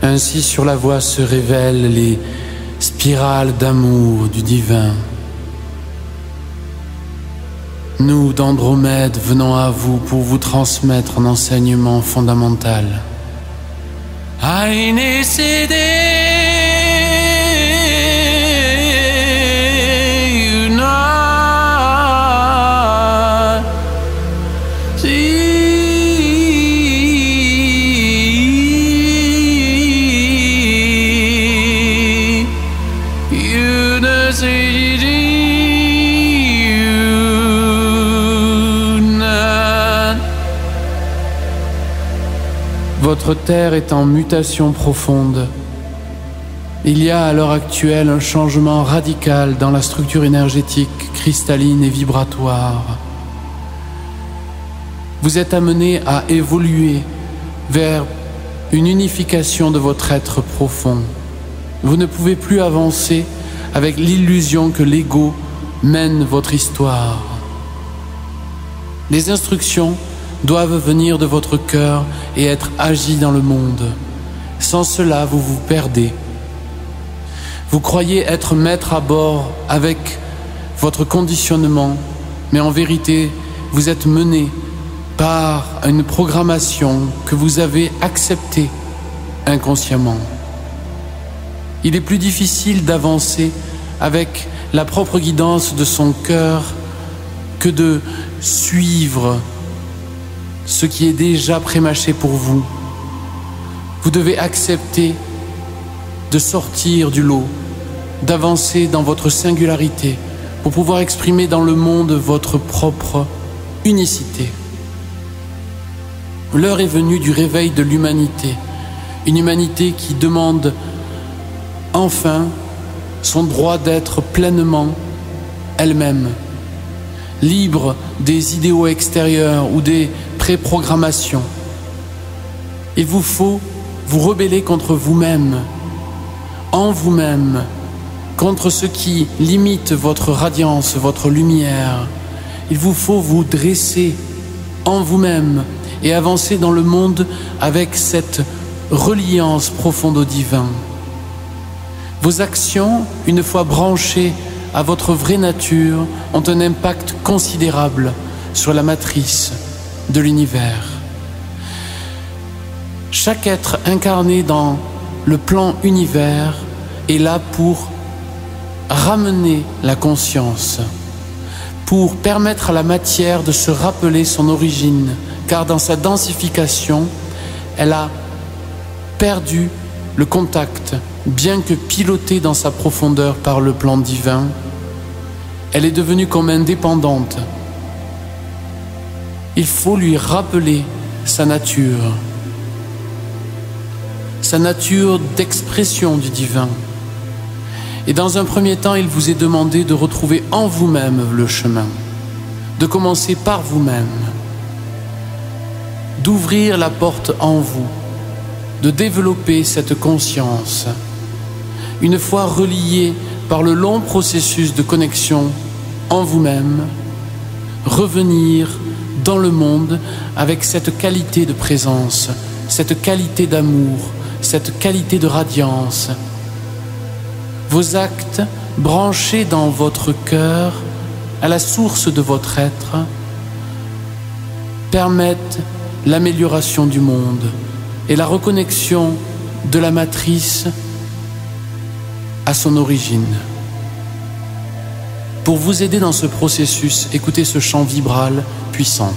Ainsi sur la voie se révèlent les spirales d'amour du divin. Nous, d'Andromède, venons à vous pour vous transmettre un enseignement fondamental. Votre terre est en mutation profonde. Il y a à l'heure actuelle un changement radical dans la structure énergétique, cristalline et vibratoire. Vous êtes amené à évoluer vers une unification de votre être profond. Vous ne pouvez plus avancer avec l'illusion que l'ego mène votre histoire. Les instructions doivent venir de votre cœur et être agies dans le monde. Sans cela, vous vous perdez. Vous croyez être maître à bord avec votre conditionnement, mais en vérité, vous êtes mené par une programmation que vous avez acceptée inconsciemment. Il est plus difficile d'avancer avec la propre guidance de son cœur que de suivre ce qui est déjà prémâché pour vous. Vous devez accepter de sortir du lot, d'avancer dans votre singularité pour pouvoir exprimer dans le monde votre propre unicité. L'heure est venue du réveil de l'humanité, une humanité qui demande enfin son droit d'être pleinement elle-même, libre des idéaux extérieurs ou des préprogrammations. Il vous faut vous rebeller contre vous-même, en vous-même, contre ce qui limite votre radiance, votre lumière. Il vous faut vous dresser en vous-même et avancer dans le monde avec cette reliance profonde au divin. Vos actions, une fois branchées à votre vraie nature, ont un impact considérable sur la matrice de l'univers. Chaque être incarné dans le plan univers est là pour ramener la conscience, pour permettre à la matière de se rappeler son origine, car dans sa densification, elle a perdu le contact, bien que pilotée dans sa profondeur par le plan divin. Elle est devenue comme indépendante. Il faut lui rappeler sa nature d'expression du divin. Et dans un premier temps, il vous est demandé de retrouver en vous-même le chemin, de commencer par vous-même, d'ouvrir la porte en vous, de développer cette conscience. Une fois relié par le long processus de connexion en vous-même, revenir dans le monde avec cette qualité de présence, cette qualité d'amour, cette qualité de radiance. Vos actes branchés dans votre cœur, à la source de votre être, permettent l'amélioration du monde et la reconnexion de la matrice à son origine. Pour vous aider dans ce processus, écoutez ce chant vibral puissant.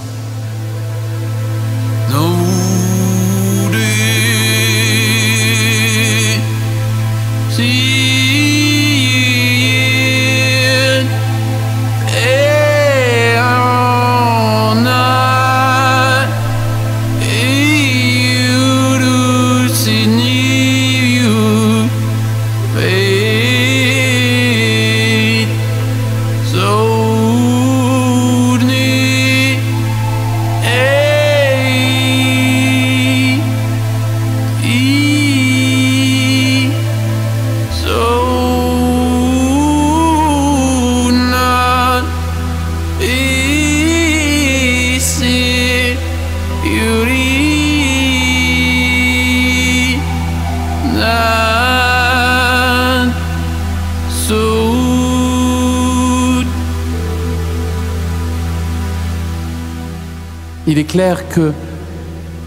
Il est clair que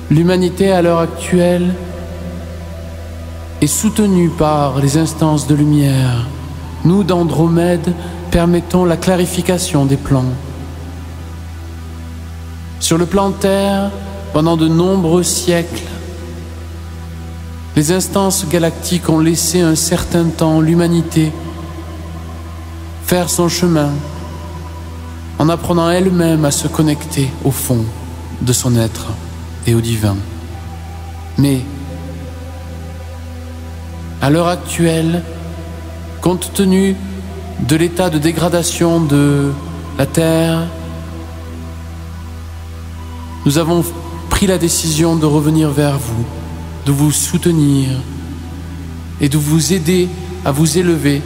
l'humanité à l'heure actuelle est soutenue par les instances de lumière. Nous, d'Andromède, permettons la clarification des plans. Sur le plan Terre, pendant de nombreux siècles, les instances galactiques ont laissé un certain temps l'humanité faire son chemin en apprenant elle-même à se connecter au fond de son être et au divin. Mais à l'heure actuelle, compte tenu de l'état de dégradation de la Terre, nous avons pris la décision de revenir vers vous, de vous soutenir et de vous aider à vous élever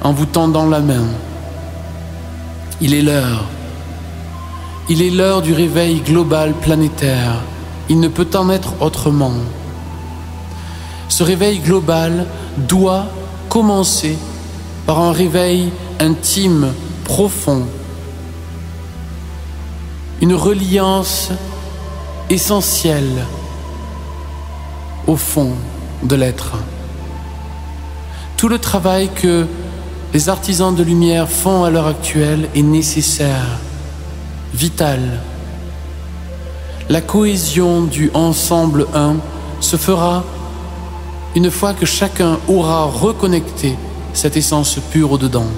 en vous tendant la main. Il est l'heure. Il est l'heure du réveil global planétaire. Il ne peut en être autrement. Ce réveil global doit commencer par un réveil intime, profond, une reliance essentielle au fond de l'être. Tout le travail que les artisans de lumière font à l'heure actuelle est nécessaire, vital. La cohésion du ensemble un se fera une fois que chacun aura reconnecté cette essence pure au-dedans.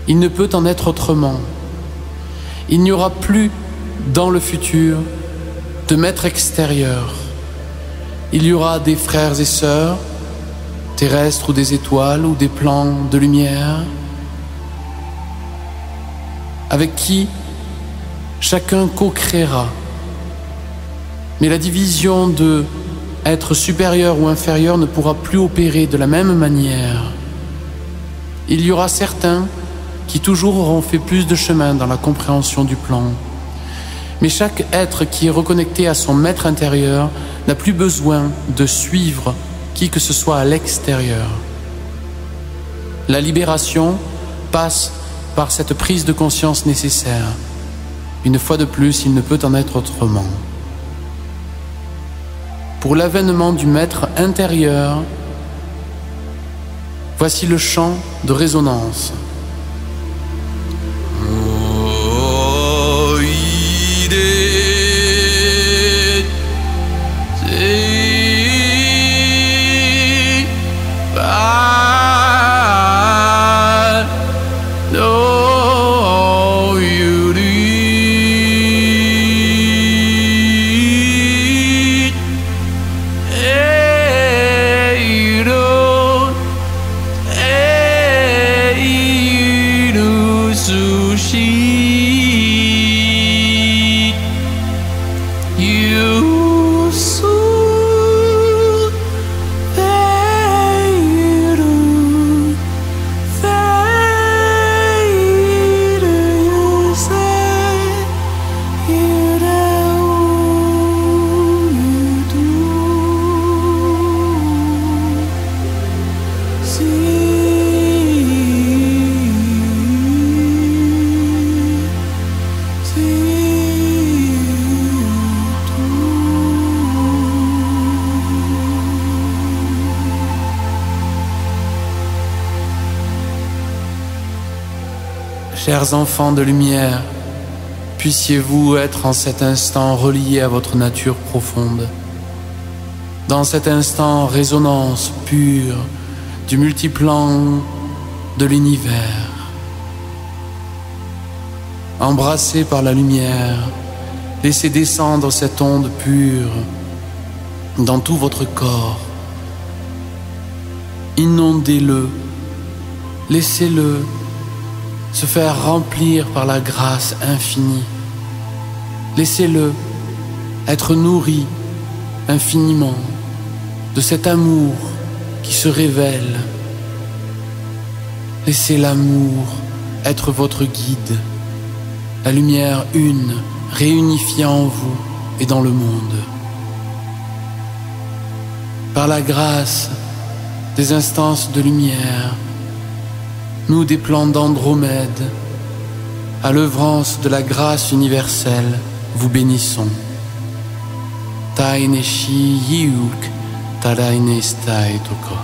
Il ne peut en être autrement. Il n'y aura plus dans le futur de maître extérieur. Il y aura des frères et sœurs, terrestres ou des étoiles ou des plans de lumière, avec qui chacun co-créera. Mais la division de être supérieur ou inférieur ne pourra plus opérer de la même manière. Il y aura certains qui toujours auront fait plus de chemin dans la compréhension du plan. Mais chaque être qui est reconnecté à son maître intérieur n'a plus besoin de suivre qui que ce soit à l'extérieur. La libération passe par cette prise de conscience nécessaire. Une fois de plus, il ne peut en être autrement. Pour l'avènement du maître intérieur, voici le chant de résonance. Chers enfants de lumière, puissiez-vous être en cet instant reliés à votre nature profonde. Dans cet instant, résonance pure du multiplan de l'univers. Embrassés par la lumière, laissez descendre cette onde pure dans tout votre corps. Inondez-le, laissez-le se faire remplir par la grâce infinie. Laissez-le être nourri infiniment de cet amour qui se révèle. Laissez l'amour être votre guide, la lumière une réunifiée en vous et dans le monde. Par la grâce des instances de lumière, nous des plans d'Andromède, à l'œuvrance de la grâce universelle, vous bénissons. Taine shi yuk taraine stai toko.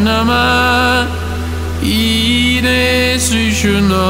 Nama ire sushuna